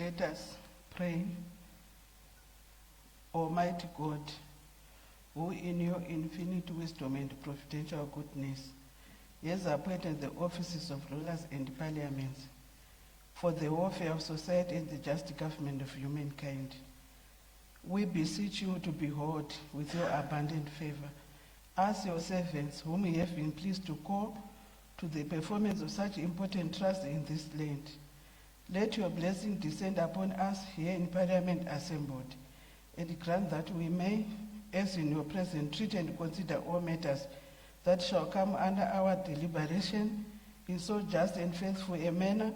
Let us pray. Almighty God, who in your infinite wisdom and providential goodness has appointed the offices of rulers and parliaments for the welfare of society and the just government of humankind, we beseech you to behold with your abundant favor us, your servants, whom you have been pleased to call to the performance of such important trust in this land. Let your blessing descend upon us here in Parliament assembled, and grant that we may, as in your presence, treat and consider all matters that shall come under our deliberation in so just and faithful a manner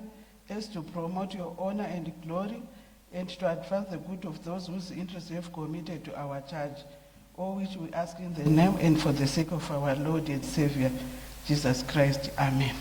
as to promote your honor and glory, and to advance the good of those whose interests you have committed to our charge, all which we ask in the name and for the sake of our Lord and Savior, Jesus Christ. Amen.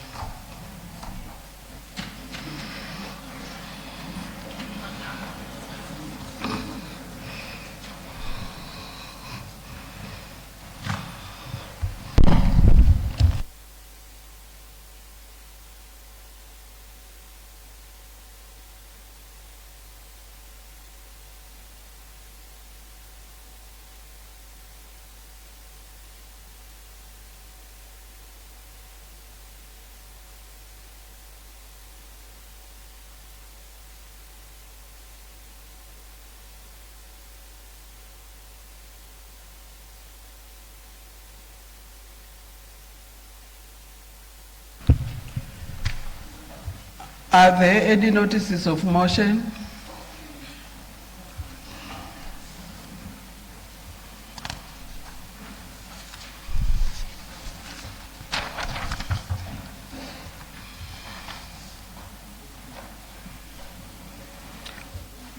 Are there any notices of motion?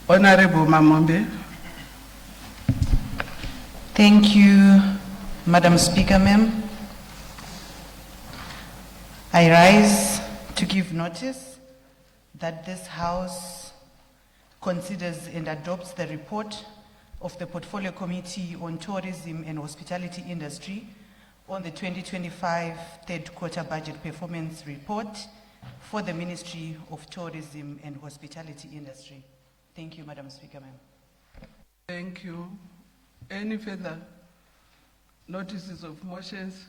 Honorable Mamombe. Thank you, Madam Speaker, ma'am. I rise to give notice that this House considers and adopts the report of the Portfolio Committee on Tourism and Hospitality Industry on the 2025 third quarter budget performance report for the Ministry of Tourism and Hospitality Industry. Thank you, Madam Speaker, ma'am. Thank you. Any further notices of motions?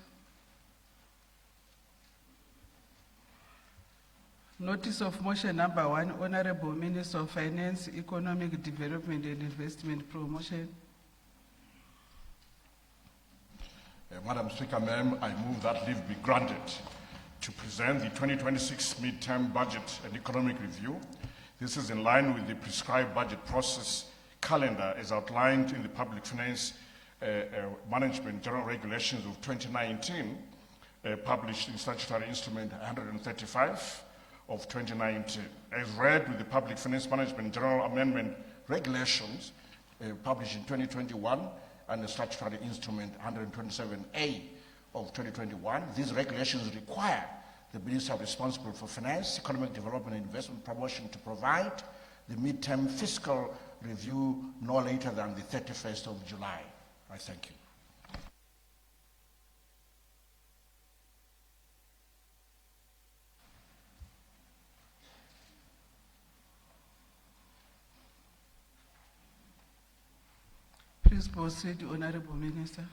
Notice of motion number 1, Honorable Minister of Finance, Economic Development and Investment Promotion. Madam Speaker, ma'am, I move that leave be granted to present the 2026 midterm budget and economic review. This is in line with the prescribed budget process calendar as outlined in the Public Finance Management General Regulations of 2019, published in Statutory Instrument 135 of 2019, as read with the Public Finance Management General Amendment Regulations, published in 2021, and the Statutory Instrument 127A of 2021. These regulations require the Minister responsible for Finance, Economic Development and Investment Promotion to provide the midterm fiscal review no later than the 31st of July. I thank you. Please proceed, Honorable Minister.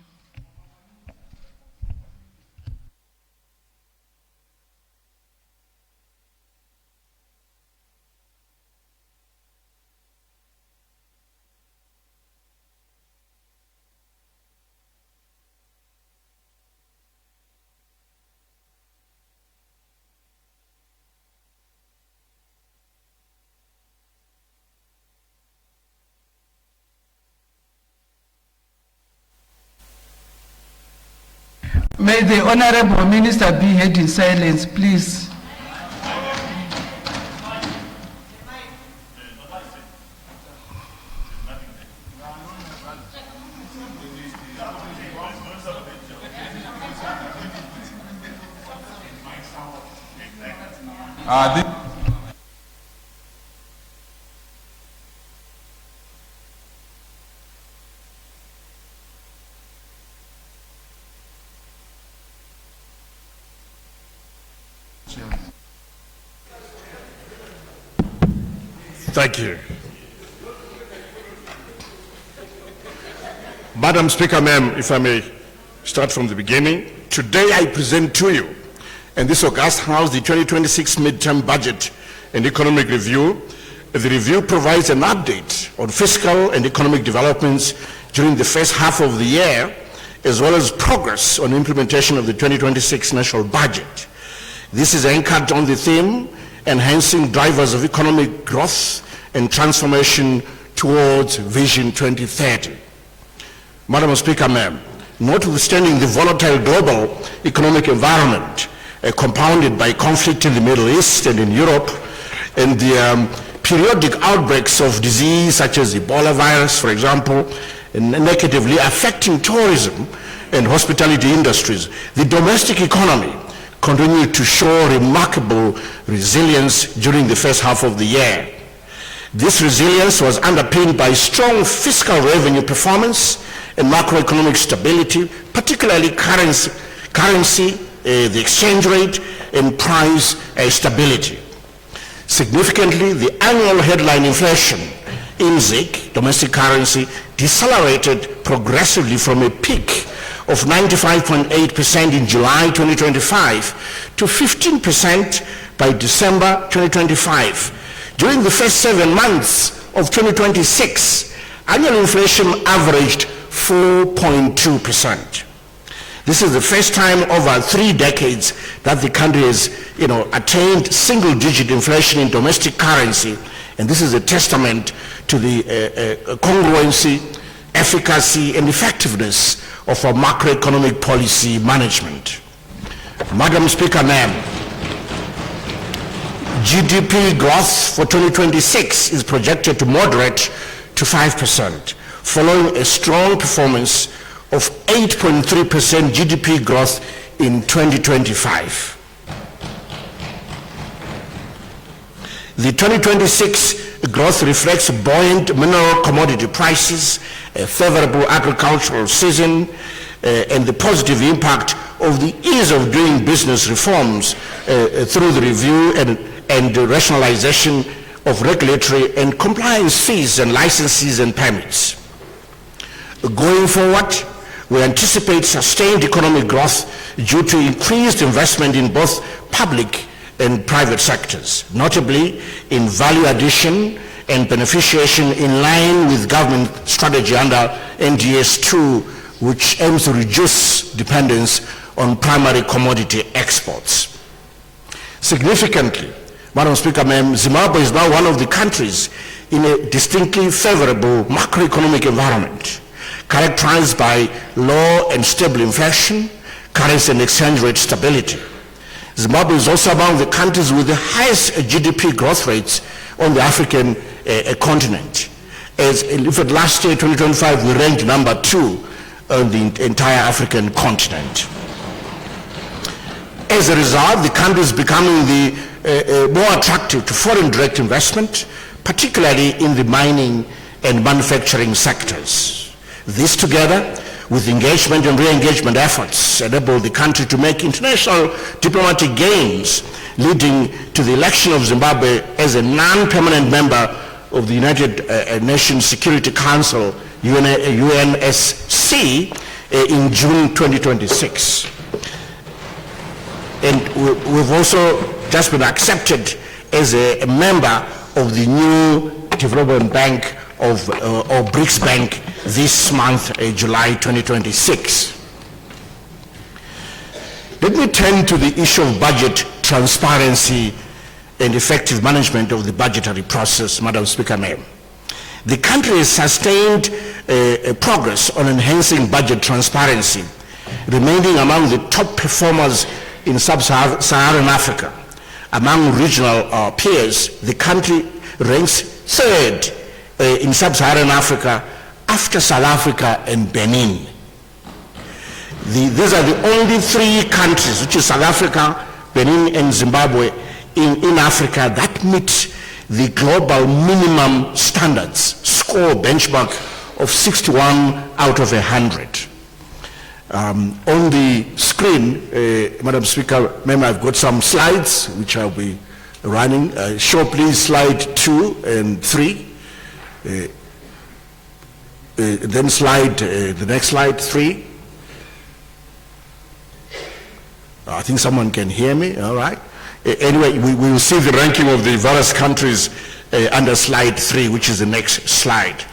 May the Honorable Minister be heard in silence, please. Thank you. Madam Speaker, ma'am, if I may start from the beginning. Today I present to you in this August House the 2026 midterm budget and economic review. The review provides an update on fiscal and economic developments during the first half of the year, as well as progress on implementation of the 2026 national budget. This is anchored on the theme, enhancing drivers of economic growth and transformation towards Vision 2030. Madam Speaker, ma'am, notwithstanding the volatile global economic environment compounded by conflict in the Middle East and in Europe, and the periodic outbreaks of disease such as Ebola virus, for example, and negatively affecting tourism and hospitality industries, the domestic economy continued to show remarkable resilience during the first half of the year. This resilience was underpinned by strong fiscal revenue performance and macroeconomic stability, particularly currency, the exchange rate, and price stability. Significantly, the annual headline inflation in ZiG, domestic currency, decelerated progressively from a peak of 95.8% in July 2025 to 15% by December 2025. During the first 7 months of 2026, annual inflation averaged 4.2%. This is the first time over 3 decades that the country has, attained single-digit inflation in domestic currency, and this is a testament to the congruency, efficacy, and effectiveness of our macroeconomic policy management. Madam Speaker, ma'am, GDP growth for 2026 is projected to moderate to 5%, following a strong performance of 8.3% GDP growth in 2025. The 2026 growth reflects buoyant mineral commodity prices, a favorable agricultural season, and the positive impact of the ease of doing business reforms through the review and the rationalization of regulatory and compliance fees and licenses and permits. Going forward, we anticipate sustained economic growth due to increased investment in both public and private sectors, notably in value addition and beneficiation in line with government strategy under NDS 2, which aims to reduce dependence on primary commodity exports. Significantly, Madam Speaker, ma'am, Zimbabwe is now one of the countries in a distinctly favorable macroeconomic environment, characterized by low and stable inflation, currency and exchange rate stability. Zimbabwe is also among the countries with the highest GDP growth rates on the African continent. As in fact, last year, 2025, we ranked number 2 on the entire African continent. As a result, the country is becoming more attractive to foreign direct investment, particularly in the mining and manufacturing sectors. This, together with engagement and re-engagement efforts, enable the country to make international diplomatic gains, leading to the election of Zimbabwe as a non-permanent member of the United Nations Security Council, UNSC, in June 2026. And we've also just been accepted as a member of the new Development Bank or BRICS Bank this month, July 2026. Let me turn to the issue of budget transparency and effective management of the budgetary process, Madam Speaker, ma'am. The country has sustained progress on enhancing budget transparency, remaining among the top performers in sub-Saharan Africa. Among regional peers, the country ranks 3rd in sub-Saharan Africa after South Africa and Benin. These are the only 3 countries, which is South Africa, Benin, and Zimbabwe, in Africa that meet the global minimum standards score benchmark of 61 out of 100. On the screen, Madam Speaker, ma'am, I've got some slides which I'll be running. Show please slide 2 and 3. Then slide, the next slide, 3. I think someone can hear me, all right. Anyway, we will see the ranking of the various countries under slide 3, which is the next slide.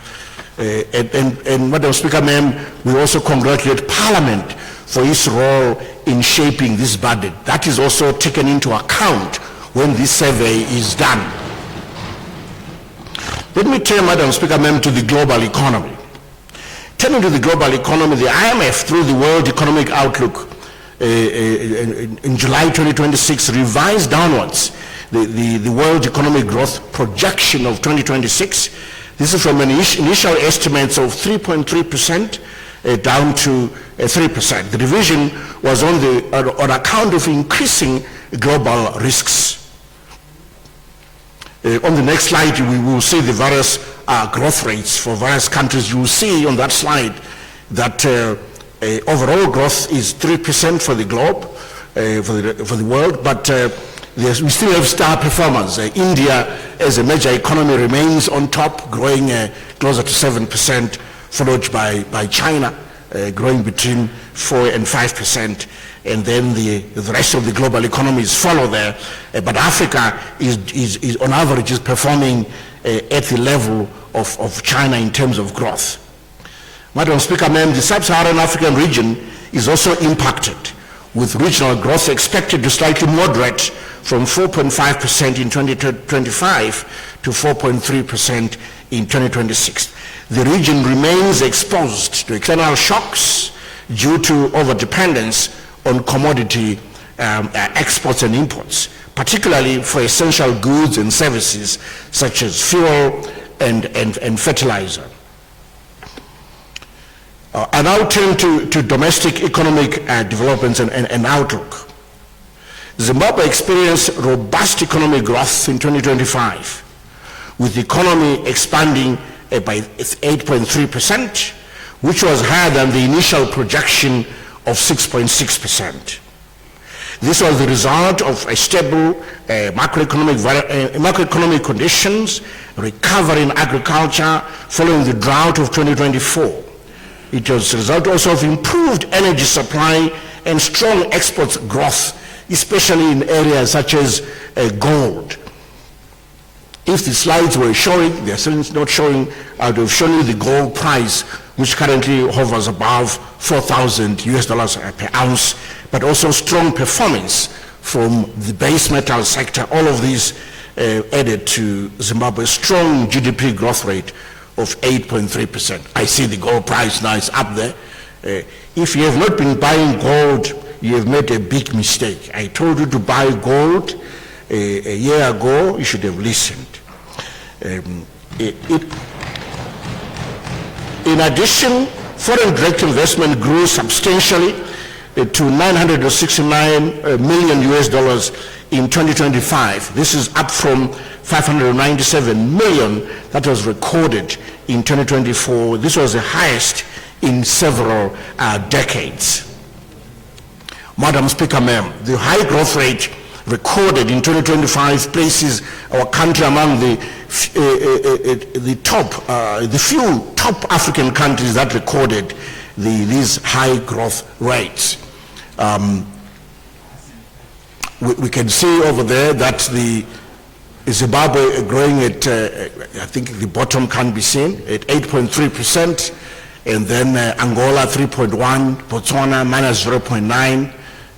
And Madam Speaker, ma'am, we also congratulate Parliament for its role in shaping this budget. That is also taken into account when this survey is done. Let me turn, Madam Speaker, ma'am, to the global economy. Turning to the global economy, the IMF, through the World Economic Outlook, in July 2026, revised downwards the world economic growth projection of 2026. This is from an initial estimates of 3.3% down to 3%. The revision was on account of increasing global risks. On the next slide, we will see the various growth rates for various countries. You will see on that slide that overall growth is 3% for the globe, for the world, but we still have star performers. India, as a major economy, remains on top, growing closer to 7%, followed by China, growing between 4 and 5%. And then the rest of the global economies follow there. But Africa is on average is performing at the level of China in terms of growth. Madam Speaker, ma'am, the Sub-Saharan African region is also impacted, with regional growth expected to slightly moderate from 4.5% in 2025 to 4.3% in 2026. The region remains exposed to external shocks due to overdependence on commodity exports and imports, particularly for essential goods and services such as fuel and fertilizer. I now turn to domestic economic developments and outlook. Zimbabwe experienced robust economic growth in 2025, with the economy expanding by 8.3%, which was higher than the initial projection of 6.6%. This was the result of a stable macroeconomic conditions, recovery in agriculture following the drought of 2024. It was a result also of improved energy supply and strong exports growth, especially in areas such as gold. If the slides were showing, they're still not showing, I would have shown you the gold price, which currently hovers above $4,000 per ounce, but also strong performance from the base metal sector. All of these added to Zimbabwe's strong GDP growth rate of 8.3%. I see the gold price now is up there. If you have not been buying gold, you have made a big mistake. I told you to buy gold a year ago. You should have listened. In addition, foreign direct investment grew substantially to $969 million in 2025. This is up from $597 million that was recorded in 2024. This was the highest in several decades. Madam Speaker, ma'am, the high growth rate recorded in 2025 places our country among the few top African countries that recorded these high growth rates. We can see over there that the Zimbabwe growing at, I think the bottom can be seen, at 8.3%, and then Angola 3.1, Botswana minus 0.9,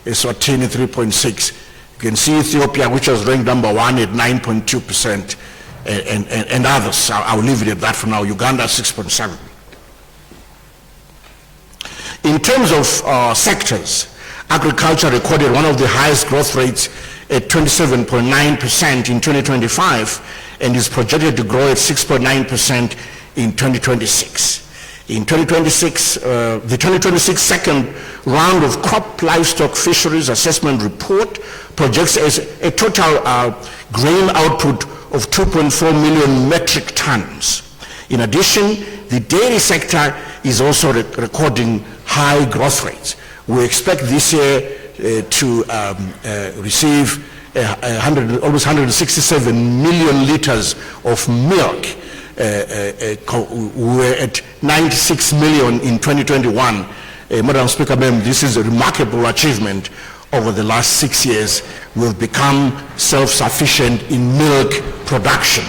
Eswatini 3.6. You can see Ethiopia, which was ranked number 1 at 9.2%, and others. I'll leave it at that for now. Uganda 6.7. In terms of sectors, agriculture recorded one of the highest growth rates at 27.9% in 2025 and is projected to grow at 6.9% in 2026. In 2026, the 2026 second round of crop livestock fisheries assessment report projects as a total grain output of 2.4 million metric tons. In addition, the dairy sector is also recording high growth rates. We expect this year to receive almost 167 million liters of milk. We were at 96 million in 2021. Madam Speaker, ma'am, this is a remarkable achievement. Over the last 6 years, we've become self-sufficient in milk production.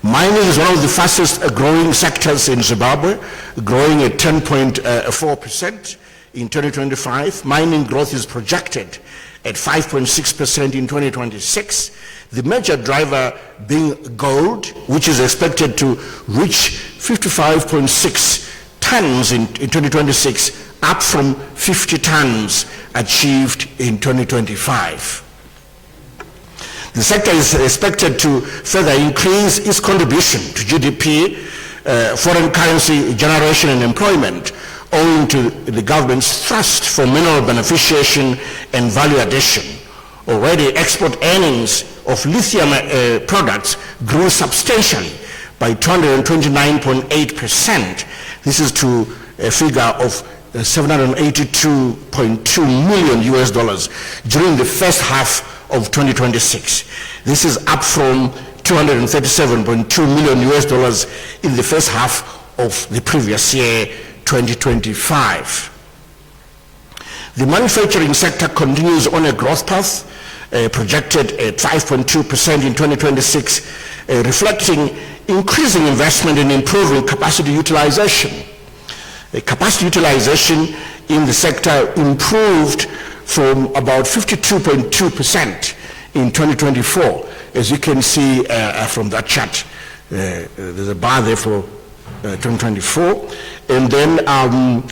Mining is one of the fastest growing sectors in Zimbabwe, growing at 10.4% in 2025. Mining growth is projected at 5.6% in 2026. The major driver being gold, which is expected to reach 55.6 tons in 2026, up from 50 tons achieved in 2025. The sector is expected to further increase its contribution to GDP, foreign currency generation and employment, owing to the government's thrust for mineral beneficiation and value addition. Already export earnings of lithium products grew substantially by 229.8%. This is to a figure of $782.2 million during the first half of 2026. This is up from $237.2 million in the first half of the previous year, 2025. The manufacturing sector continues on a growth path, projected at 5.2% in 2026, reflecting increasing investment in improving capacity utilization. Capacity utilization in the sector improved from about 52.2% in 2024. As you can see from that chart, there's a bar there for 2024, and then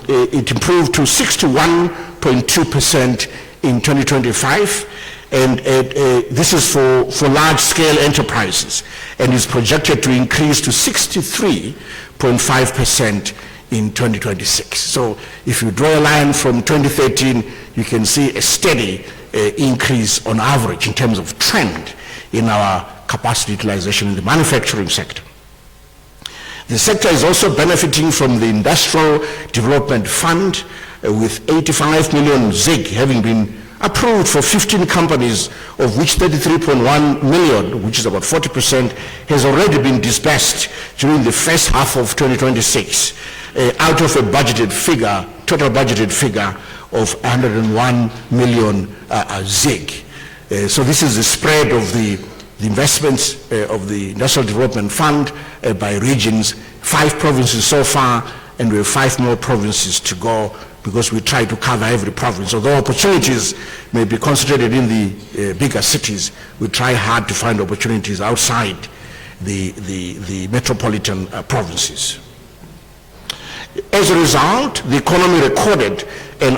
it improved to 61.2% in 2025, and this is for large-scale enterprises, and is projected to increase to 63.5% in 2026. So if you draw a line from 2013, you can see a steady increase on average in terms of trend in our capacity utilization in the manufacturing sector. The sector is also benefiting from the Industrial Development Fund, with 85 million ZiG having been approved for 15 companies, of which 33.1 million, which is about 40%, has already been disbursed during the first half of 2026, out of a budgeted figure, total budgeted figure of 101 million ZiG. So this is the spread of the investments of the Industrial Development Fund by regions, 5 provinces so far, and we have 5 more provinces to go, because we try to cover every province. Although opportunities may be concentrated in the bigger cities, we try hard to find opportunities outside the metropolitan provinces. As a result, the economy recorded an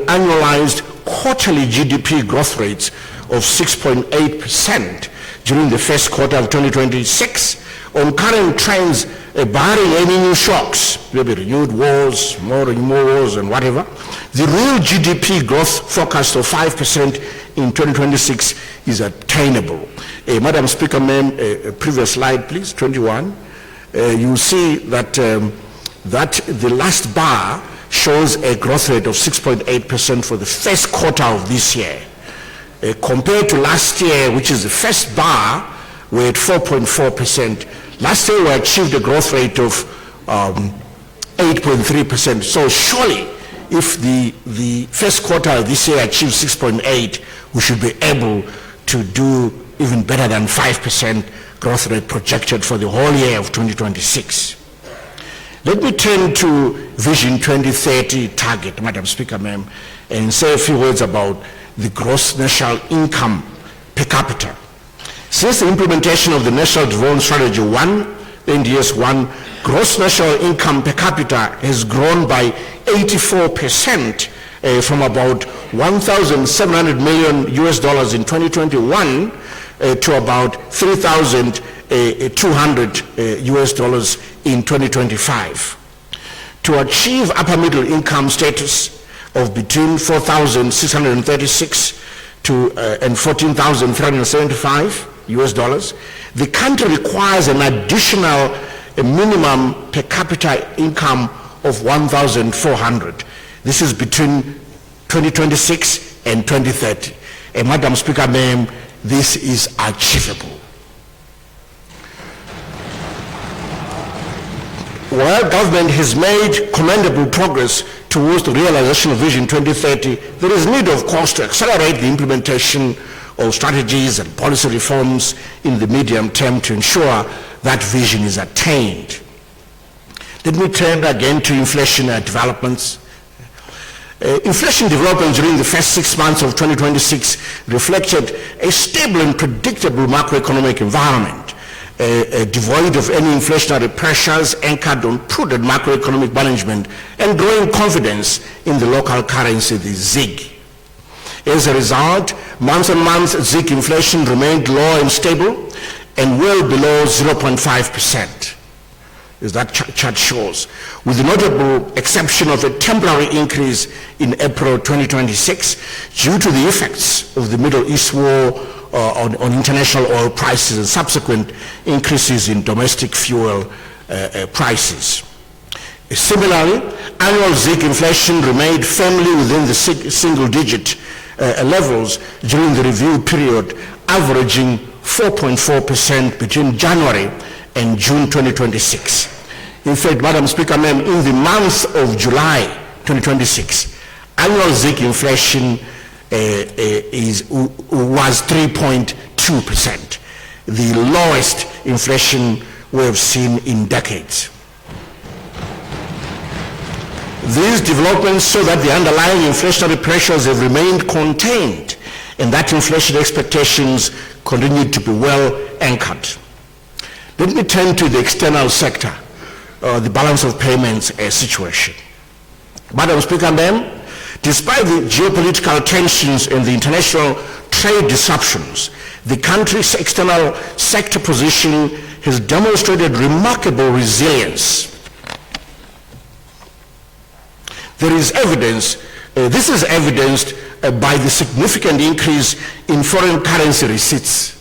annualized quarterly GDP growth rates of 6.8% during the first quarter of 2026. On current trends, barring any new shocks, maybe renewed wars, more wars and whatever, the real GDP growth forecast of 5% in 2026 is attainable. Madam Speaker, ma'am, previous slide please, 21. You see that the last bar shows a growth rate of 6.8% for the first quarter of this year. Compared to last year, which is the first bar, we're at 4.4%. Last year we achieved a growth rate of 8.3%. So surely, if the first quarter of this year achieves 6.8, we should be able to do even better than 5% growth rate projected for the whole year of 2026. Let me turn to Vision 2030 target, Madam Speaker, ma'am, and say a few words about the gross national income per capita. Since the implementation of the National Development Strategy 1, NDS 1, gross national income per capita has grown by 84% from about $1,700 million in 2021 to about $3,200 in 2025. To achieve upper middle income status of between $4,636 and $14,375 the country requires an additional minimum per capita income of $1,400. This is between 2026 and 2030. Madam Speaker, ma'am, this is achievable. While government has made commendable progress towards the realization of Vision 2030, there is need, of course, to accelerate the implementation of strategies and policy reforms in the medium term to ensure that vision is attained. Let me turn again to inflation developments. Inflation developments during the first 6 months of 2026 reflected a stable and predictable macroeconomic environment, devoid of any inflationary pressures, anchored on prudent macroeconomic management and growing confidence in the local currency, the ZiG. As a result, month-on-month ZiG inflation remained low and stable and well below 0.5%, as that chart shows, with the notable exception of a temporary increase in April 2026 due to the effects of the Middle East war on international oil prices and subsequent increases in domestic fuel prices. Similarly, annual ZiG inflation remained firmly within the single-digit levels during the review period, averaging 4.4% between January and June 2026. In fact, Madam Speaker, ma'am, in the month of July 2026, annual ZiG inflation was 3.2%, the lowest inflation we have seen in decades. These developments show that the underlying inflationary pressures have remained contained and that inflation expectations continue to be well anchored. Let me turn to the external sector, the balance of payments situation. Madam Speaker, ma'am, despite the geopolitical tensions and the international trade disruptions, the country's external sector position has demonstrated remarkable resilience. This is evidenced by the significant increase in foreign currency receipts,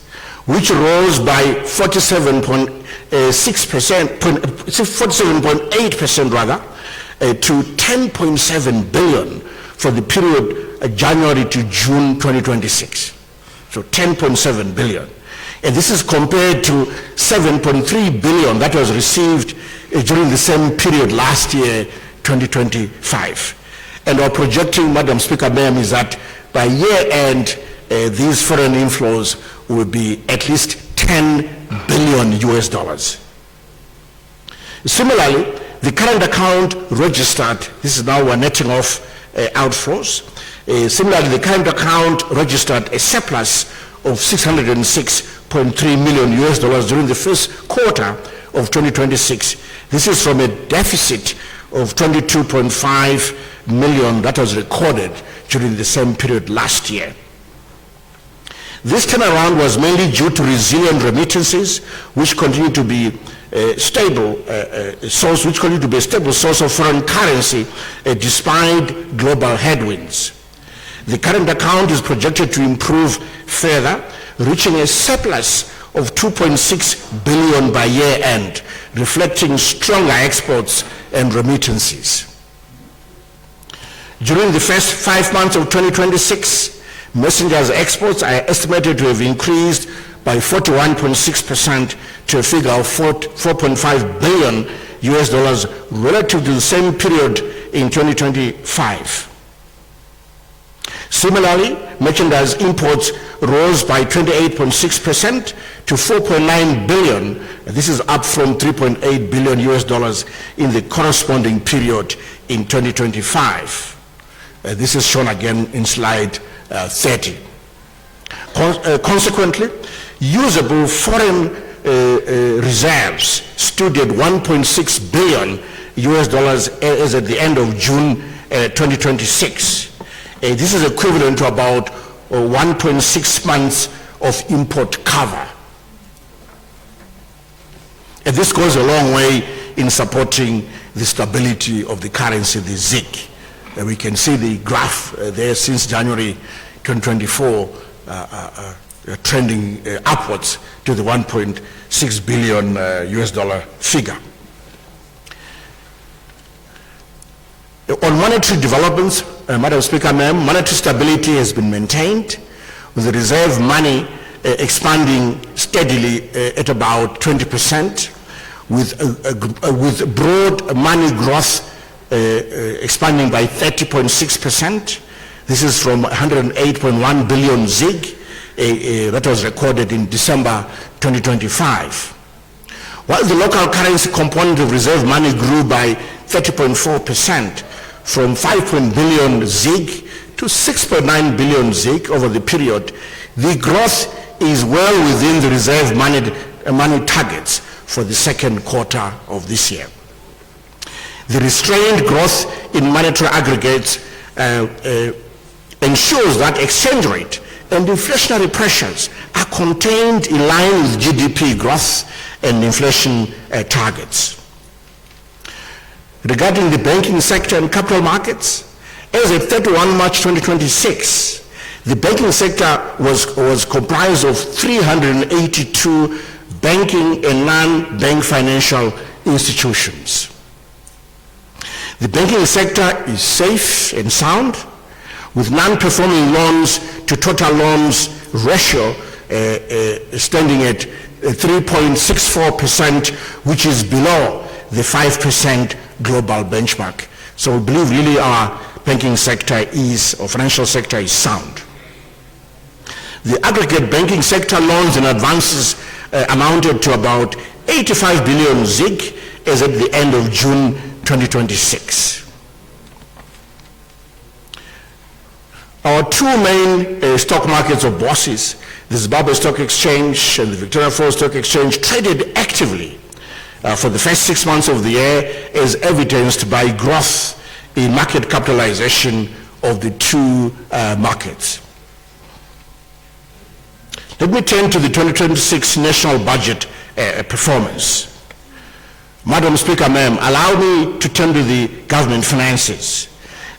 which rose by 47.8% rather, to 10.7 billion for the period January to June 2026. So 10.7 billion. And this is compared to 7.3 billion that was received during the same period last year, 2025. And our projecting, Madam Speaker, ma'am, is that by year end, these foreign inflows will be at least 10 billion US dollars. Similarly, the current account registered, this is now we're netting off outflows. Similarly, the current account registered a surplus of 606.3 million US dollars during the first quarter of 2026. This is from a deficit of 22.5 million that was recorded during the same period last year. This turnaround was mainly due to resilient remittances, which continue to be a stable source of foreign currency despite global headwinds. The current account is projected to improve further, reaching a surplus of 2.6 billion by year end, reflecting stronger exports and remittances. During the first 5 months of 2026, Messenger's exports are estimated to have increased by 41.6% to a figure of 4.5 billion US dollars relative to the same period in 2025. Similarly, merchandise imports rose by 28.6% to 4.9 billion. This is up from 3.8 billion US dollars in the corresponding period in 2025. This is shown again in slide 30. Consequently, usable foreign reserves stood at 1.6 billion US dollars as at the end of June 2026. This is equivalent to about 1.6 months of import cover. And this goes a long way in supporting the stability of the currency, the ZiG. We can see the graph there since January 2024 trending upwards to the 1.6 billion US dollar figure. On monetary developments, Madam Speaker, ma'am, monetary stability has been maintained, with the reserve money expanding steadily at about 20%, with broad money growth expanding by 30.6%. This is from 108.1 billion ZiG that was recorded in December 2025. While the local currency component of reserve money grew by 30.4%, from 5 billion ZiG to 6.9 billion ZiG over the period, the growth is well within the reserve money targets for the second quarter of this year. The restrained growth in monetary aggregates ensures that exchange rate and inflationary pressures are contained in line with GDP growth and inflation targets. Regarding the banking sector and capital markets, as of 31 March 2026, the banking sector was comprised of 382 banking and non-bank financial institutions. The banking sector is safe and sound, with non-performing loans to total loans ratio standing at 3.64%, which is below the 5% global benchmark. So we believe really our banking sector or financial sector is sound. The aggregate banking sector loans and advances amounted to about 85 billion ZiG as at the end of June 2026. Our two main stock markets of bosses, the Zimbabwe Stock Exchange and the Victoria Falls Stock Exchange, traded actively for the first 6 months of the year, as evidenced by growth in market capitalization of the two markets. Let me turn to the 2026 national budget performance. Madam Speaker, ma'am, allow me to turn to the government finances.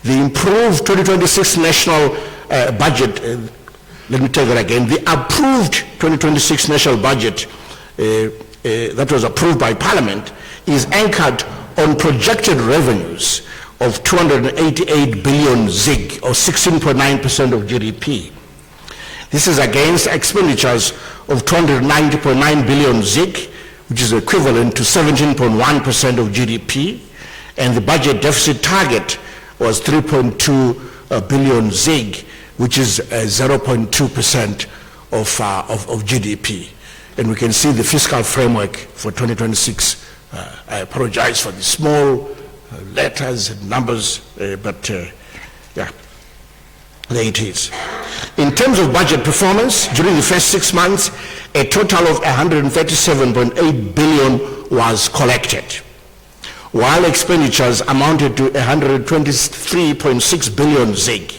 The improved 2026 national budget, let me take that again, the approved 2026 national budget that was approved by Parliament is anchored on projected revenues of 288 billion ZiG, or 16.9% of GDP. This is against expenditures of 290.9 billion ZiG, which is equivalent to 17.1% of GDP, and the budget deficit target was 3.2 billion ZiG, which is 0.2% of GDP. And we can see the fiscal framework for 2026. I apologize for the small letters and numbers, but yeah, there it is. In terms of budget performance, during the first 6 months, a total of 137.8 billion was collected, while expenditures amounted to 123.6 billion ZiG.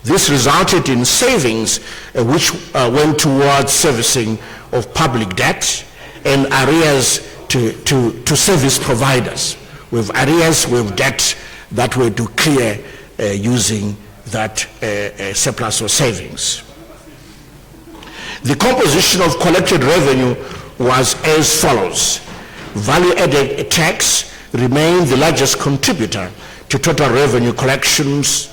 This resulted in savings which went towards servicing of public debt and arrears to service providers, with arrears with debt that were to clear using that surplus or savings. The composition of collected revenue was as follows. Value-added tax remained the largest contributor to total revenue collections,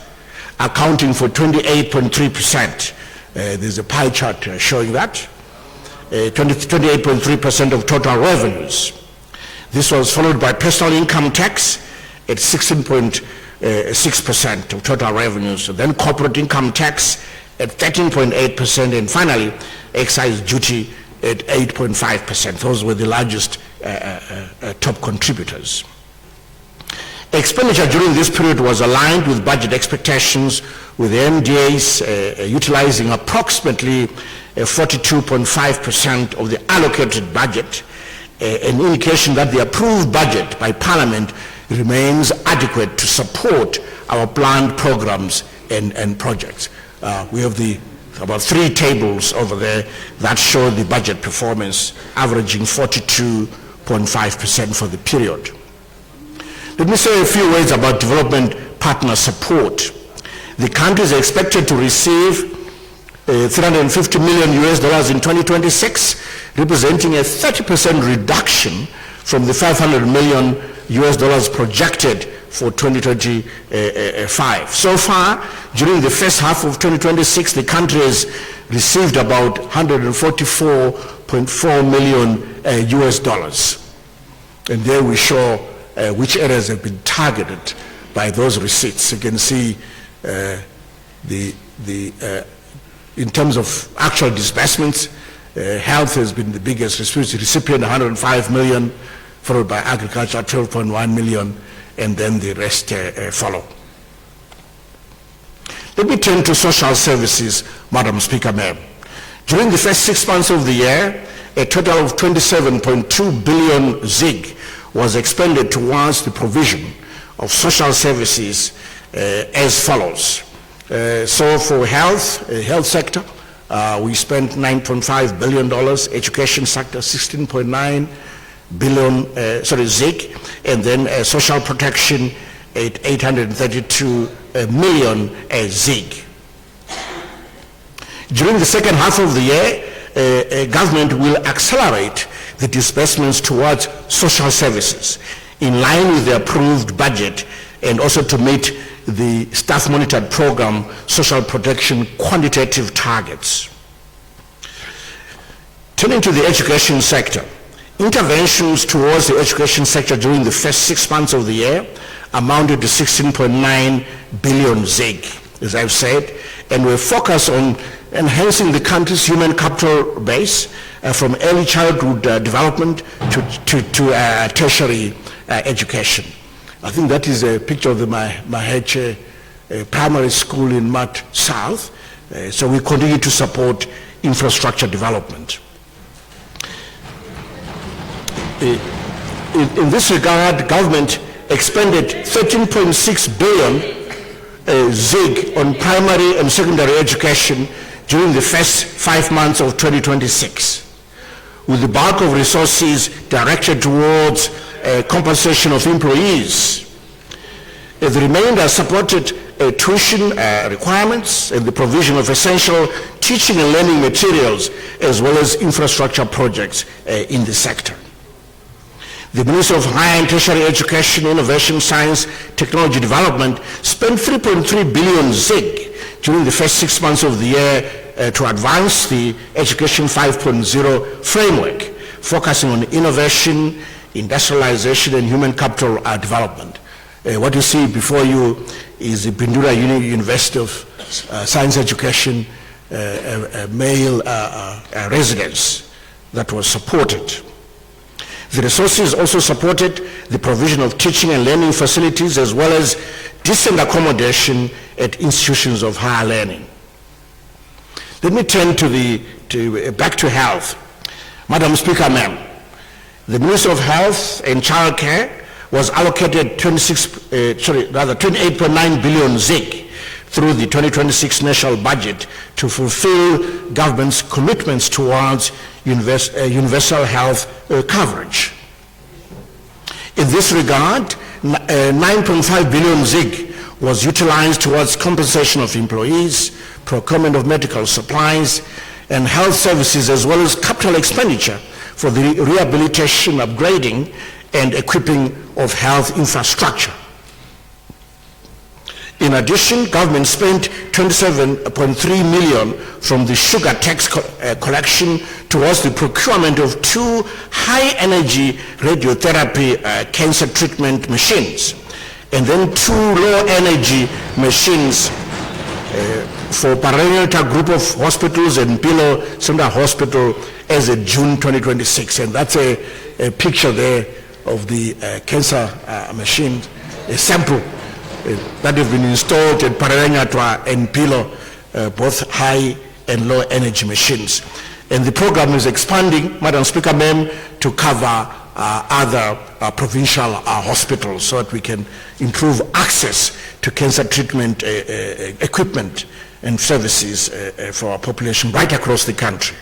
accounting for 28.3%. There's a pie chart showing that. 28.3% of total revenues. This was followed by personal income tax at 16.6% of total revenues, then corporate income tax at 13.8%, and finally excise duty at 8.5%. Those were the largest top contributors. Expenditure during this period was aligned with budget expectations, with the MDAs utilizing approximately 42.5% of the allocated budget, an indication that the approved budget by Parliament remains adequate to support our planned programs and projects. We have about 3 tables over there that show the budget performance averaging 42.5% for the period. Let me say a few words about development partner support. The country is expected to receive $350 million in 2026, representing a 30% reduction from the $500 million projected for 2025. So far, during the first half of 2026, the country has received about 144.4 million US dollars. And there we show which areas have been targeted by those receipts. You can see in terms of actual disbursements, health has been the biggest recipient, 105 million, followed by agriculture, 12.1 million, and then the rest follow. Let me turn to social services, Madam Speaker, ma'am. During the first 6 months of the year, a total of 27.2 billion ZiG was expended towards the provision of social services as follows. So for health sector, we spent $9.5 billion, education sector 16.9 billion, ZiG, and then social protection at 832 million ZiG. During the second half of the year, government will accelerate the disbursements towards social services in line with the approved budget, and also to meet the staff monitored program social protection quantitative targets. Turning to the education sector, interventions towards the education sector during the first 6 months of the year amounted to 16.9 billion ZiG, as I've said, and we're focused on enhancing the country's human capital base from early childhood development to tertiary education. I think that is a picture of the Maheche primary school in Mat South. So we continue to support infrastructure development. In this regard, government expended 13.6 billion ZiG on primary and secondary education during the first 5 months of 2026, with the bulk of resources directed towards compensation of employees. The remainder supported tuition requirements and the provision of essential teaching and learning materials, as well as infrastructure projects in the sector. The Ministry of Higher and Tertiary Education, Innovation, Science, Technology Development spent 3.3 billion ZiG during the first 6 months of the year to advance the Education 5.0 framework, focusing on innovation, industrialization, and human capital development. What you see before you is the Bindura University of Science Education male residence that was supported. The resources also supported the provision of teaching and learning facilities, as well as decent accommodation at institutions of higher learning. Let me turn back to health. Madam Speaker, ma'am, the Ministry of Health and Child Care was allocated 28.9 billion ZiG through the 2026 national budget to fulfill government's commitments towards universal health coverage. In this regard, 9.5 billion ZiG was utilized towards compensation of employees, procurement of medical supplies and health services, as well as capital expenditure for the rehabilitation, upgrading and equipping of health infrastructure. In addition, government spent 27.3 million from the sugar tax collection towards the procurement of 2 high-energy radiotherapy cancer treatment machines, and then 2 low-energy machines for Paraneta Group of Hospitals and Pilo Central Hospital as of June 2026. And that's a picture there of the cancer machine, a sample that have been installed at Paraneta and Pilo, both high and low energy machines. And the program is expanding, Madam Speaker, ma'am, to cover other provincial hospitals so that we can improve access to cancer treatment equipment and services for our population right across the country.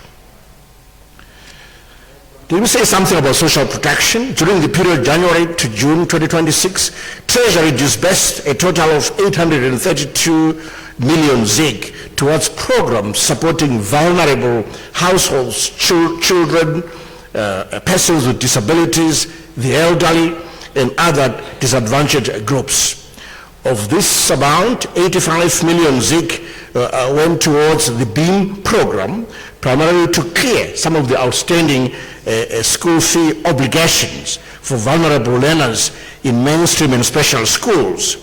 Let me say something about social protection. During the period January to June 2026, Treasury disbursed a total of 832 million ZiG towards programs supporting vulnerable households, children, persons with disabilities, the elderly, and other disadvantaged groups. Of this amount, 85 million ZIG went towards the BEAM program, primarily to clear some of the outstanding school fee obligations for vulnerable learners in mainstream and special schools.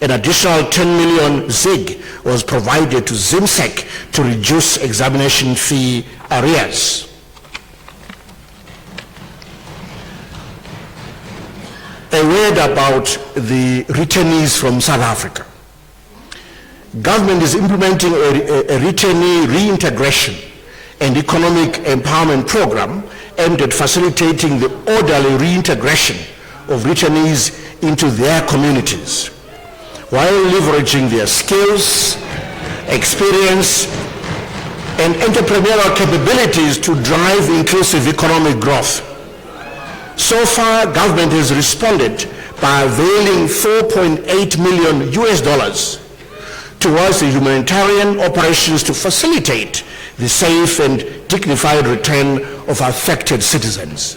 An additional 10 million ZIG was provided to ZIMSEC to reduce examination fee arrears. A word about the returnees from South Africa. Government is implementing a returnee reintegration and economic empowerment program aimed at facilitating the orderly reintegration of returnees into their communities, while leveraging their skills, experience, and entrepreneurial capabilities to drive inclusive economic growth. So far, government has responded by availing $4.8 million towards the humanitarian operations to facilitate the safe and dignified return of affected citizens.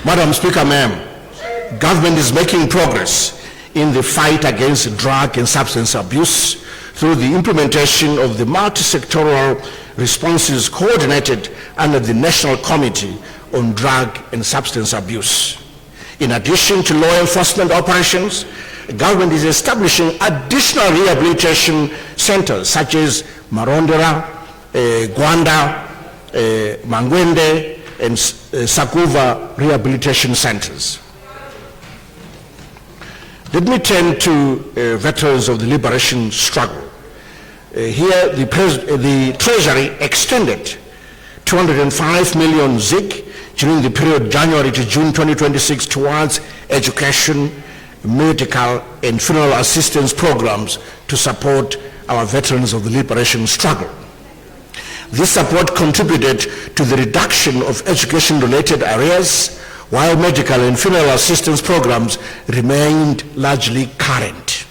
Madam Speaker, ma'am, government is making progress in the fight against drug and substance abuse through the implementation of the multi-sectoral responses coordinated under the National Committee on Drug and Substance Abuse. In addition to law enforcement operations, the government is establishing additional rehabilitation centers such as Marondera, Gwanda, Mangwende, and Sakuva rehabilitation centers. Let me turn to veterans of the liberation struggle. Here, the Treasury extended 205 million ZIG during the period January to June 2026 towards education, medical, and funeral assistance programs to support our veterans of the liberation struggle. This support contributed to the reduction of education-related arrears, while medical and funeral assistance programs remained largely current.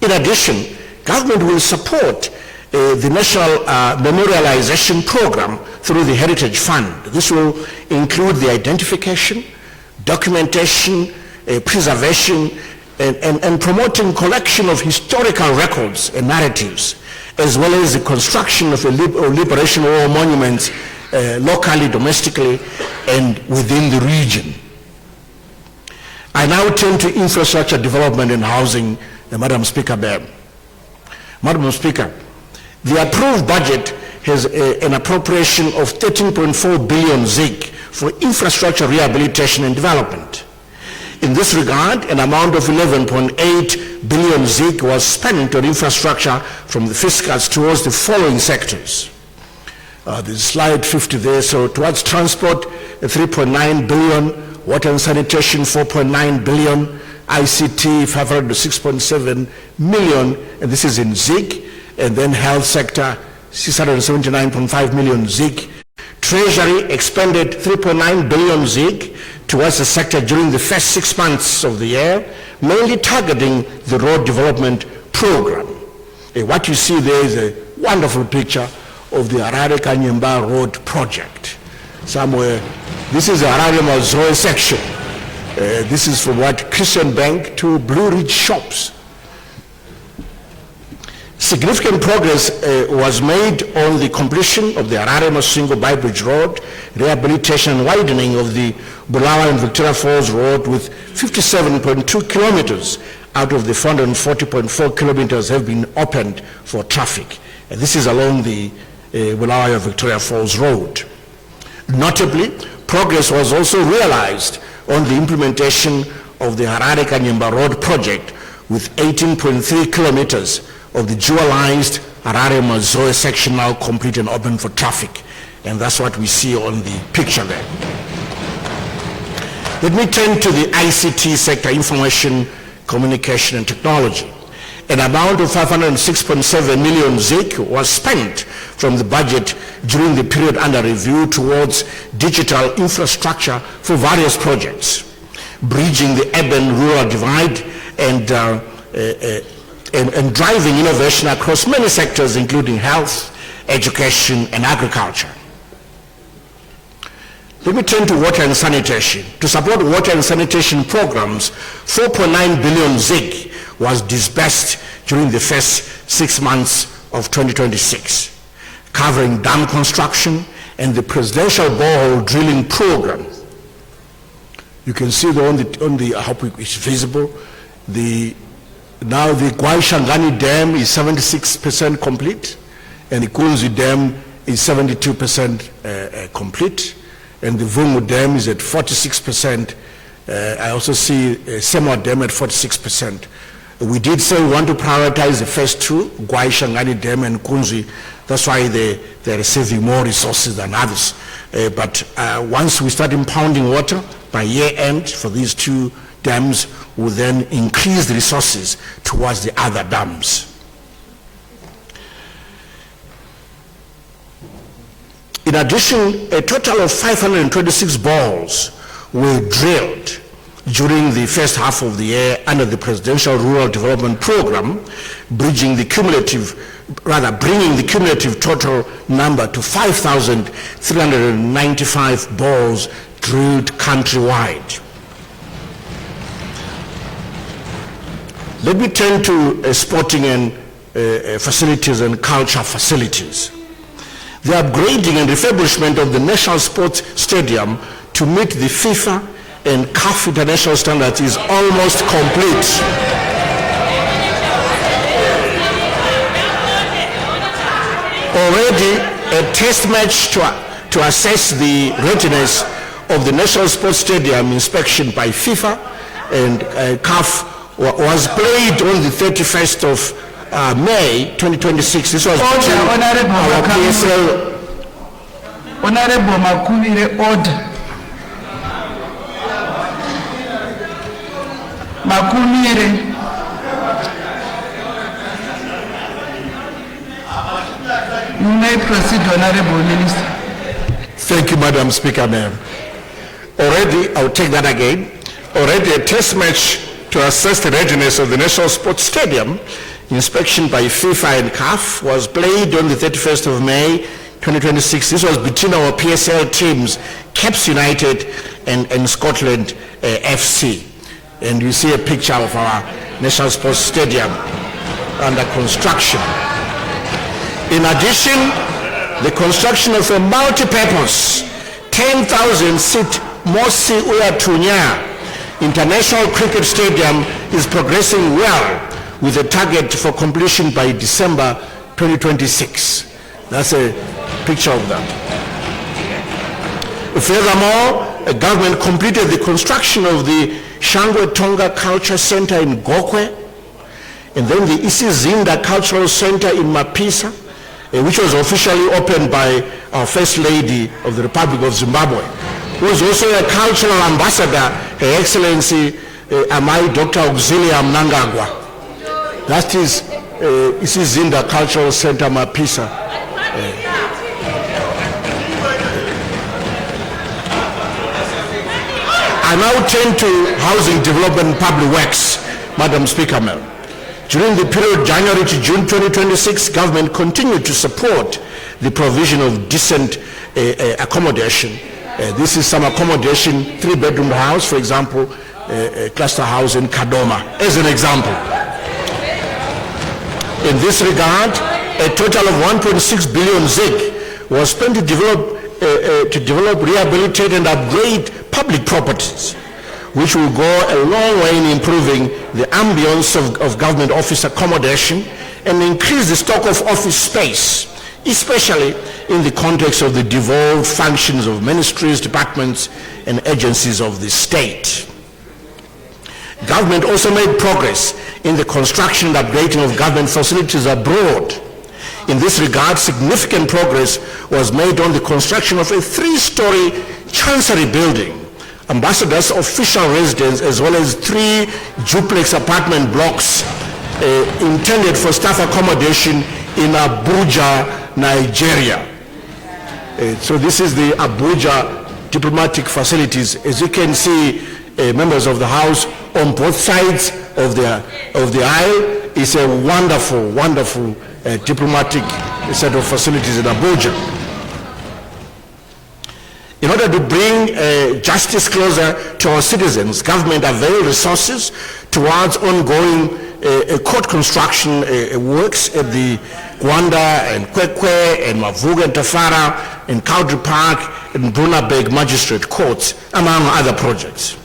In addition, government will support the National Memorialization Program through the Heritage Fund. This will include the identification, documentation, preservation, and promoting collection of historical records and narratives, as well as the construction of liberation war monuments locally, domestically, and within the region. I now turn to infrastructure development and housing, Madam Speaker. Madam Speaker, the approved budget has an appropriation of 13.4 billion ZIG for infrastructure rehabilitation and development. In this regard, an amount of 11.8 billion ZIG was spent on infrastructure from the fiscals towards the following sectors. There's slide 50 there. So towards transport, 3.9 billion, water and sanitation, 4.9 billion, ICT, 506.7 million, and this is in ZIG, and then health sector, 679.5 million ZIG. Treasury expended 3.9 billion ZIG towards the sector during the first 6 months of the year, mainly targeting the road development program. What you see there is a wonderful picture of the Harare Kanyemba Road project. Somewhere, this is the Harare Mazoe section. This is from what Christian Bank to Blue Ridge Shops. Significant progress was made on the completion of the Harare Masingo Bybridge Road, rehabilitation and widening of the Bulawa and Victoria Falls Road, with 57.2 kilometers out of the 440.4 kilometers have been opened for traffic. And this is along the Bulawa and Victoria Falls Road. Notably, progress was also realized on the implementation of the Harare Kanyemba Road project, with 18.3 kilometers of the dualized Harare Mazoe section now complete and open for traffic. And that's what we see on the picture there. Let me turn to the ICT sector, information, communication, and technology. An amount of 506.7 million ZIG was spent from the budget during the period under review towards digital infrastructure for various projects, bridging the urban-rural divide and driving innovation across many sectors, including health, education, and agriculture. Let me turn to water and sanitation. To support water and sanitation programs, 4.9 billion ZiG was disbursed during the first 6 months of 2026, covering dam construction and the presidential borehole drilling program. You can see on the I hope it's visible, now the Gwaishangani Dam is 76% complete, and the Kunzi Dam is 72% complete, and the Vungu Dam is at 46%. I also see Semwa Dam at 46%. We did say we want to prioritize the first two, Gwaishangani Dam and Kunzi. That's why they're receiving more resources than others. But once we start impounding water by year end for these two dams, will then increase the resources towards the other dams. In addition, a total of 526 boreholes were drilled during the first half of the year under the Presidential Rural Development Program, bringing the cumulative total number to 5,395 boreholes drilled countrywide. Let me turn to sporting and facilities and culture facilities. The upgrading and refurbishment of the National Sports Stadium to meet the FIFA and CAF international standards is almost complete. Already, a test match to assess the readiness of the National Sports Stadium inspection by FIFA and CAF was played on the 31st of May 2026. This was between our PSL. Honorable Makubire, order. Makumire. You may proceed, Honorable Minister. Thank you, Madam Speaker, ma'am. Already, I'll take that again. Already a test match to assess the readiness of the National Sports Stadium, inspection by FIFA and CAF, was played on the 31st of May 2026. This was between our PSL teams, Caps United and Scotland FC. And you see a picture of our National Sports Stadium under construction. In addition, the construction of a multi-purpose 10,000-seat Mosi Uyatunya International Cricket Stadium is progressing well with a target for completion by December 2026. That's a picture of that. Furthermore, the government completed the construction of the Shangwe Tonga Culture Center in Gokwe, and then the Isizinda Cultural Center in Mapisa, which was officially opened by our First Lady of the Republic of Zimbabwe, who is also a cultural ambassador, Her Excellency Amai Dr. Auxilia Mnangagwa. That is Isizinda Cultural Center, Mapisa. I now turn to housing development and public works, Madam Speaker, ma'am. During the period January to June 2026, government continued to support the provision of decent accommodation. This is some accommodation, 3-bedroom house, for example, a cluster house in Kadoma, as an example. In this regard, a total of 1.6 billion ZiG was spent to develop, rehabilitate, and upgrade public properties, which will go a long way in improving the ambience of government office accommodation and increase the stock of office space, especially in the context of the devolved functions of ministries, departments, and agencies of the state. Government also made progress in the construction and upgrading of government facilities abroad. In this regard, significant progress was made on the construction of a 3-story chancery building, ambassador's official residence, as well as 3 duplex apartment blocks intended for staff accommodation in Abuja, Nigeria. So this is the Abuja diplomatic facilities. As you can see, members of the House, on both sides of the aisle is a wonderful, wonderful diplomatic set of facilities in Abuja. In order to bring justice closer to our citizens, government availed resources towards ongoing court construction works at the Gwanda and Kwekwe and Mavuga and Tafara and Cowdrey Park and Brunabeg Magistrate Courts, among other projects.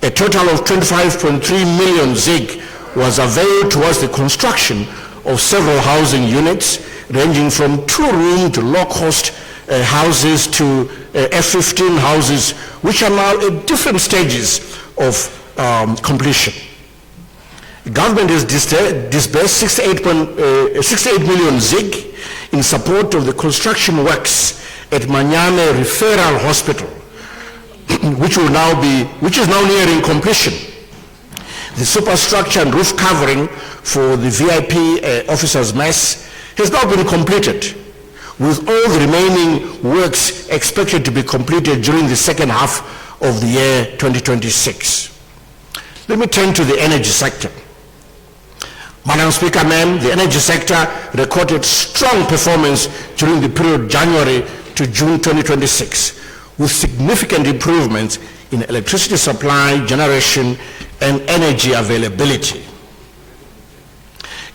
A total of 25.3 million ZiG was availed towards the construction of several housing units, ranging from 2-room to low-cost houses to F-15 houses, which are now at different stages of completion. Government has disbursed 68 million ZiG in support of the construction works at Manyame Referral Hospital, which is now nearing completion. The superstructure and roof covering for the VIP officers' mess has now been completed, with all the remaining works expected to be completed during the second half of the year 2026. Let me turn to the energy sector. Madam Speaker, ma'am, the energy sector recorded strong performance during the period January to June 2026, with significant improvements in electricity supply, generation, and energy availability.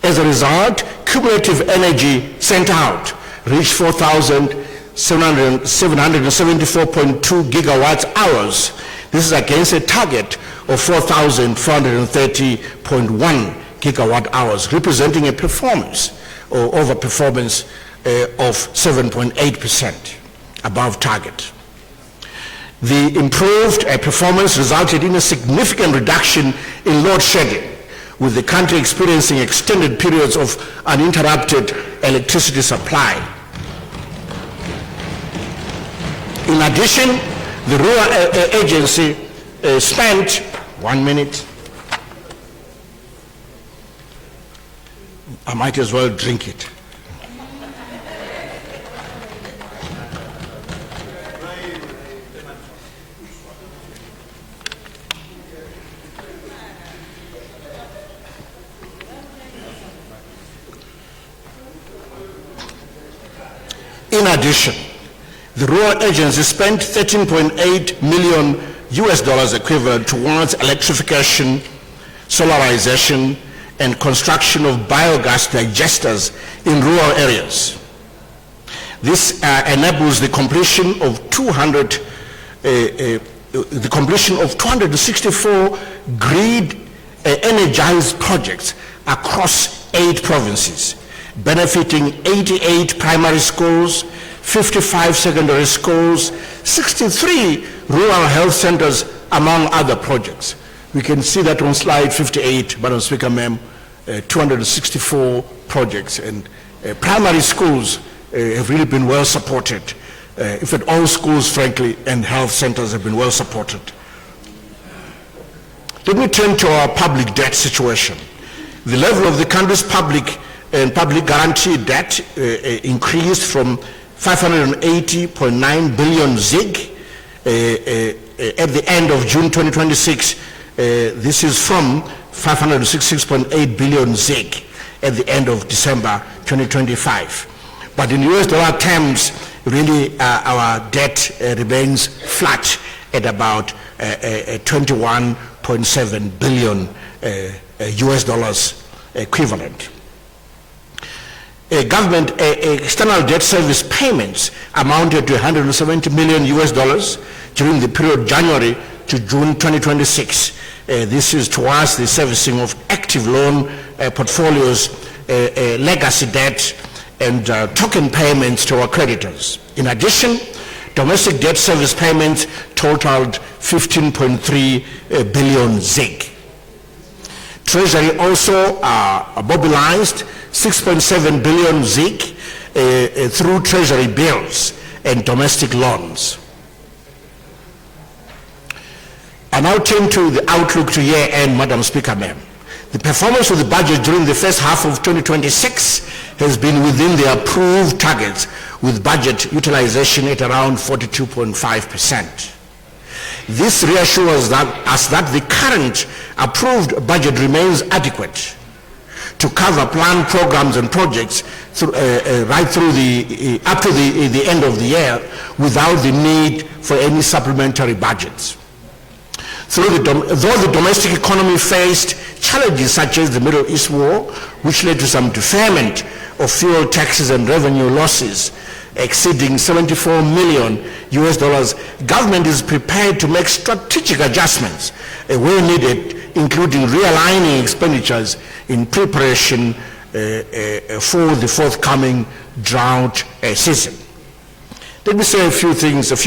As a result, cumulative energy sent out reached 4,774.2 gigawatt hours. This is against a target of 4,430.1 gigawatt hours, representing a performance or overperformance of 7.8% above target. The improved performance resulted in a significant reduction in load shedding, with the country experiencing extended periods of uninterrupted electricity supply. In addition, the Rural Agency spent 1 minute. I might as well drink it. In addition, the Rural Agency spent $13.8 million equivalent towards electrification, solarization, and construction of biogas digesters in rural areas. This enables the completion of 264 grid energized projects across 8 provinces, benefiting 88 primary schools, 55 secondary schools, 63 rural health centers, among other projects. We can see that on slide 58, Madam Speaker, ma'am, 264 projects, and primary schools have really been well supported. In fact, all schools, frankly, and health centers have been well supported. Let me turn to our public debt situation. The level of the country's public and public guaranteed debt increased from 580.9 billion ZiG at the end of June 2026. This is from 566.8 billion ZiG at the end of December 2025. But in US dollar terms, really our debt remains flat at about 21.7 billion US dollars equivalent. Government external debt service payments amounted to $170 million during the period January to June 2026. This is towards the servicing of active loan portfolios, legacy debt, and token payments to our creditors. In addition, domestic debt service payments totaled 15.3 billion ZiG. Treasury also mobilized 6.7 billion ZiG through treasury bills and domestic loans. I now turn to the outlook to year end, Madam Speaker, ma'am. The performance of the budget during the first half of 2026 has been within the approved targets, with budget utilization at around 42.5%. This reassures us that the current approved budget remains adequate to cover planned programs and projects through, right through up to the end of the year without the need for any supplementary budgets. Though the domestic economy faced challenges such as the Middle East war, which led to some deferment of fuel taxes and revenue losses exceeding $74 million, government is prepared to make strategic adjustments where needed, including realigning expenditures in preparation for the forthcoming drought season. Let me say a few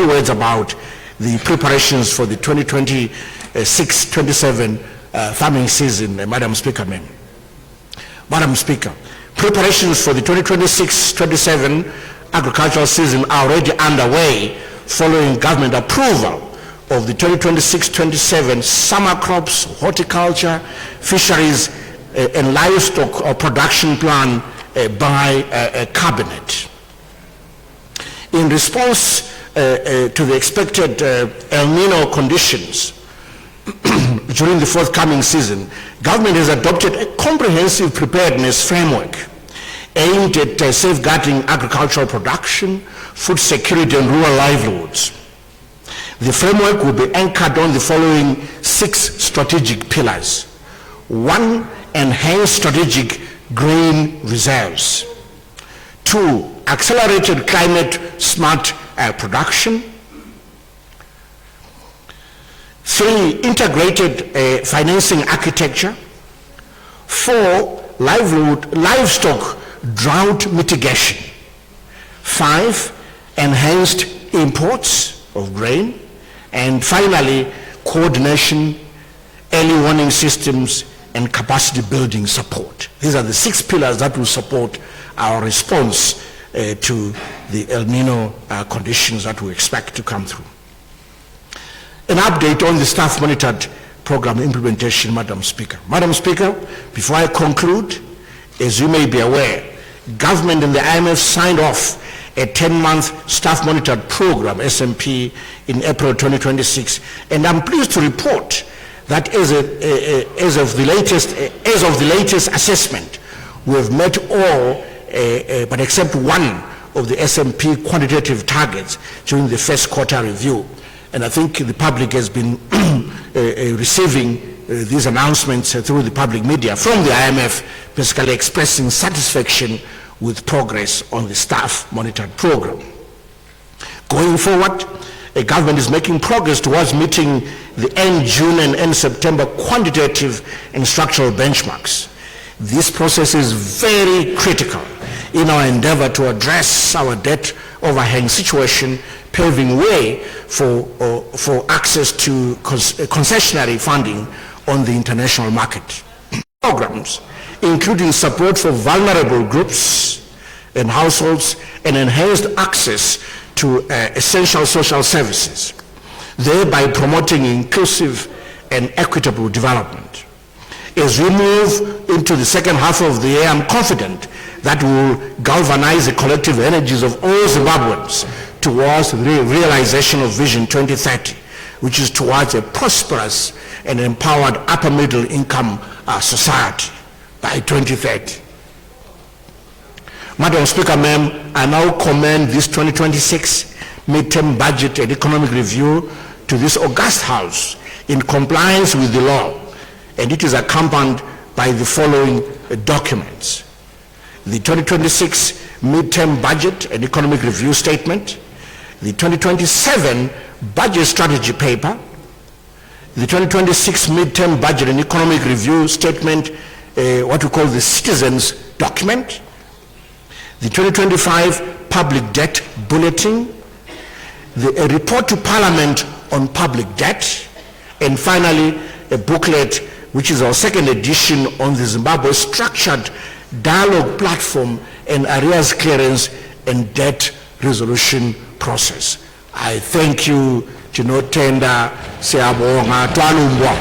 words about the preparations for the 2026-27 farming season, Madam Speaker, ma'am. Madam Speaker, preparations for the 2026-27 agricultural season are already underway following government approval of the 2026-27 summer crops, horticulture, fisheries, and livestock production plan by Cabinet. In response to the expected El Nino conditions during the forthcoming season, government has adopted a comprehensive preparedness framework aimed at safeguarding agricultural production, food security, and rural livelihoods. The framework will be anchored on the following 6 strategic pillars. 1, enhance strategic grain reserves. 2, accelerated climate smart production. 3, integrated financing architecture. 4, livestock drought mitigation. 5, enhanced imports of grain. And finally, coordination, early warning systems, and capacity building support. These are the 6 pillars that will support our response to the El Nino conditions that we expect to come through. An update on the staff monitored program implementation, Madam Speaker. Madam Speaker, before I conclude, as you may be aware, government and the IMF signed off a 10-month staff monitored program, SMP, in April 2026, and I'm pleased to report that as of the latest assessment, we have met all, but except one of the SMP quantitative targets during the first quarter review. And I think the public has been receiving these announcements through the public media from the IMF, basically expressing satisfaction with progress on the staff monitored program. Going forward, the government is making progress towards meeting the end June and end September quantitative and structural benchmarks. This process is very critical in our endeavor to address our debt overhang situation, paving way for access to concessionary funding on the international market. Programs, including support for vulnerable groups and households and enhanced access to essential social services, thereby promoting inclusive and equitable development. As we move into the second half of the year, I'm confident that we will galvanize the collective energies of all Zimbabweans towards the realization of Vision 2030, which is towards a prosperous and empowered upper middle income society by 2030. Madam Speaker, ma'am, I now commend this 2026 midterm budget and economic review to this august House in compliance with the law, and it is accompanied by the following documents: the 2026 midterm budget and economic review statement, the 2027 budget strategy paper, the 2026 midterm budget and economic review statement, what we call the citizens document, the 2025 public debt bulletin, a report to Parliament on public debt, and finally a booklet which is our second edition on the Zimbabwe structured dialogue platform and arrears clearance and debt resolution process. I thank you, Tinotenda, Siabonga, Twalumbwa.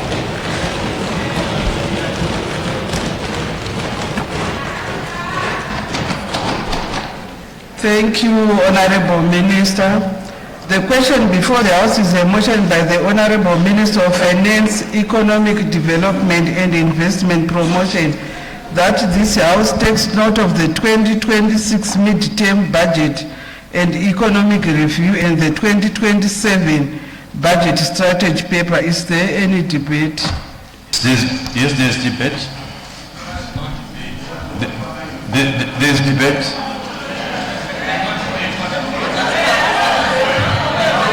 Thank you, Honorable Minister. The question before the House is a motion by the Honorable Minister of Finance, Economic Development and Investment Promotion, that this House takes note of the 2026 mid-term budget and economic review and the 2027 budget strategy paper. Is there any debate? Yes, there's debate. There's debate.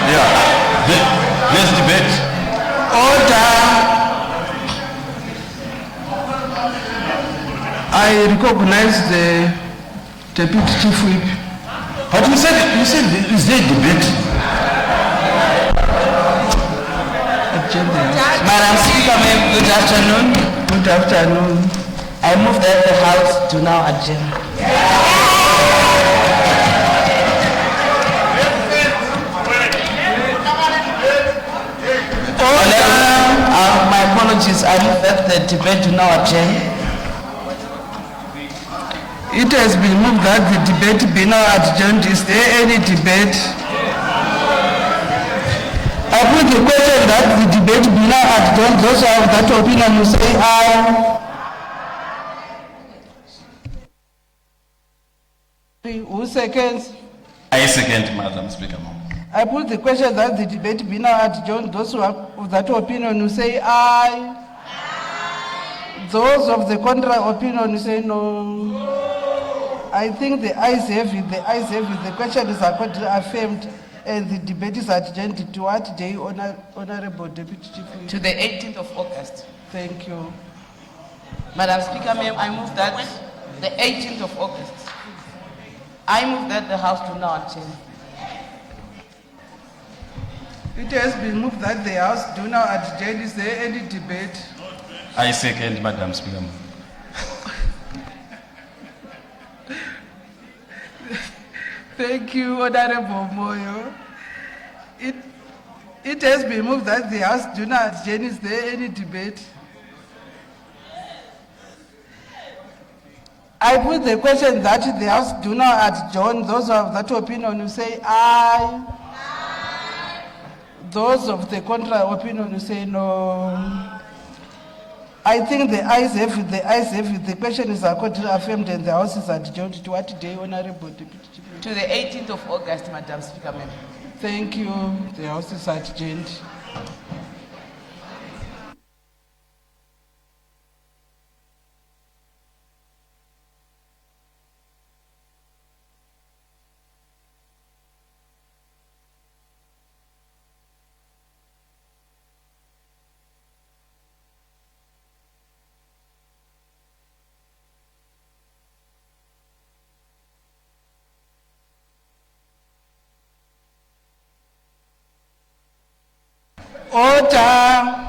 Yeah, there's debate. Order. I recognize the Deputy Chief Whip. But you said is there debate? Madam Speaker, ma'am, good afternoon. Good afternoon. I move that the House do now adjourn. My apologies, I move that the debate do now adjourn. It has been moved that the debate be now adjourned. Is there any debate? I put the question that the debate be now adjourned. Those who have that opinion will say aye. Who seconds? I second, Madam Speaker. I put the question that the debate be now adjourned. Those who have of that opinion will say aye. Those of the contrary opinion will say no. I think the ayes have it. The ayes have it. The question is accordingly affirmed, and the debate is adjourned to what day, Honorable Deputy Chief Whip? To the 18th of August. Thank you. Madam Speaker, ma'am, I move that the 18th of August. I move that the House do now adjourn. It has been moved that the House do now adjourn. Is there any debate? I second, Madam Speaker. Thank you, Honorable Moyo. It has been moved that the House do not adjourn. Is there any debate? I put the question that the House do not adjourn. Those of that opinion will say aye. Aye. Those of the contrary opinion will say no. I think the ayes have it. The ayes have it. The question is accordingly affirmed, and the House is adjourned to what day, Honorable Deputy Chief Whip? To the 18th of August, Madam Speaker, ma'am. Thank you. The House is adjourned. Order.